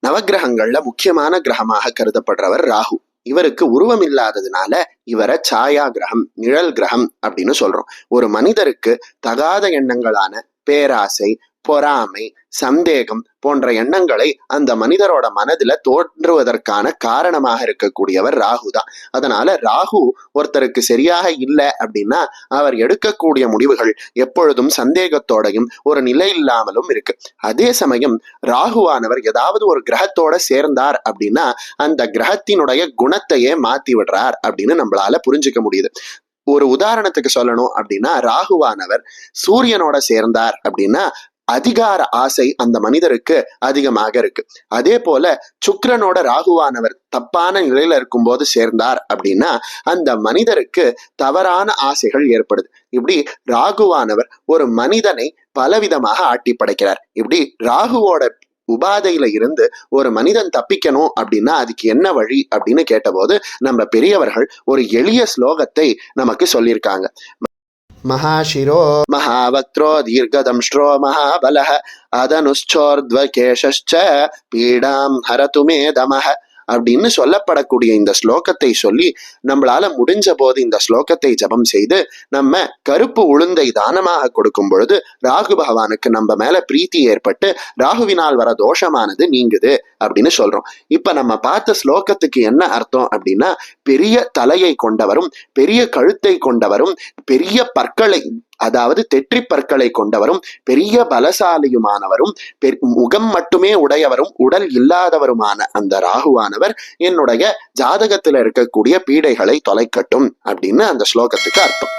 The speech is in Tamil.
நவகிரகங்கள்ல முக்கியமான கிரகமாக கருதப்படுறவர் ராகு. இவருக்கு உருவம் இல்லாததுனால இவரை சாயா கிரகம், நிழல் கிரகம் அப்படின்னு சொல்றோம். ஒரு மனிதருக்கு தகாத எண்ணங்களான பேராசை, பொறாமை, சந்தேகம் போன்ற எண்ணங்களை அந்த மனிதரோட மனதுல தோன்றுவதற்கான காரணமாக இருக்கக்கூடியவர் ராகு தான். அதனால ராகு ஒருத்தருக்கு சரியாக இல்லை அப்படின்னா அவர் எடுக்கக்கூடிய முடிவுகள் எப்பொழுதும் சந்தேகத்தோடையும் ஒரு நிலை இல்லாமலும் இருக்கு. அதே சமயம் ராகுவானவர் ஏதாவது ஒரு கிரகத்தோட சேர்ந்தார் அப்படின்னா அந்த கிரகத்தினுடைய குணத்தையே மாத்தி விடுறார் அப்படின்னு நம்மளால புரிஞ்சுக்க முடியுது. ஒரு உதாரணத்துக்கு சொல்லணும் அப்படின்னா ராகுவானவர் சூரியனோட சேர்ந்தார் அப்படின்னா அதிகார ஆசை அந்த மனிதருக்கு அதிகமாக இருக்கு. அதே போல சுக்கிரனோட ராகுவானவர் தப்பான நிலையில இருக்கும்போது சேர்ந்தார் அப்படின்னா அந்த மனிதருக்கு தவறான ஆசைகள் ஏற்படுது. இப்படி ராகுவானவர் ஒரு மனிதனை பலவிதமாக ஆட்டி படைக்கிறார். இப்படி ராகுவோட உபாதையில இருந்து ஒரு மனிதன் தப்பிக்கணும் அப்படின்னா அதுக்கு என்ன வழி அப்படின்னு கேட்டபோது நம்ம பெரியவர்கள் ஒரு எளிய ஸ்லோகத்தை நமக்கு சொல்லியிருக்காங்க. மகாஷிரோ மகாவக்த்ரோ தீர்கதம்ஷ்ட்ரோ மகாபலஹ அதனுச்சோர்த்வகேஷச்ச பீடாம் ஹரது மே தமஹ அப்படின்னு சொல்லப்படக்கூடிய இந்த ஸ்லோகத்தை சொல்லி நம்மளால முடிஞ்ச போது இந்த ஸ்லோகத்தை ஜபம் செய்து நம்ம கருப்பு உளுந்தை தானமாக கொடுக்கும் பொழுது ராகு பகவானுக்கு நம்ம மேல பிரீத்தி ஏற்பட்டு ராகுவினால் வர தோஷமானது நீங்குது அப்படின்னு சொல்றோம். இப்ப நம்ம பார்த்த ஸ்லோகத்துக்கு என்ன அர்த்தம் அப்படின்னா பெரிய தலையை கொண்டவரும் பெரிய கழுத்தை கொண்டவரும் பெரிய பற்களை அதாவது தெற்றி பற்களை கொண்டவரும் பெரிய பலசாலியுமானவரும் முகம் மட்டுமே உடையவரும் உடல் இல்லாதவருமான அந்த ராகுவானவர் என்னுடைய ஜாதகத்துல இருக்கக்கூடிய பீடைகளை தொலைக்கட்டும் அப்படின்னு அந்த ஸ்லோகத்துக்கு அர்த்தம்.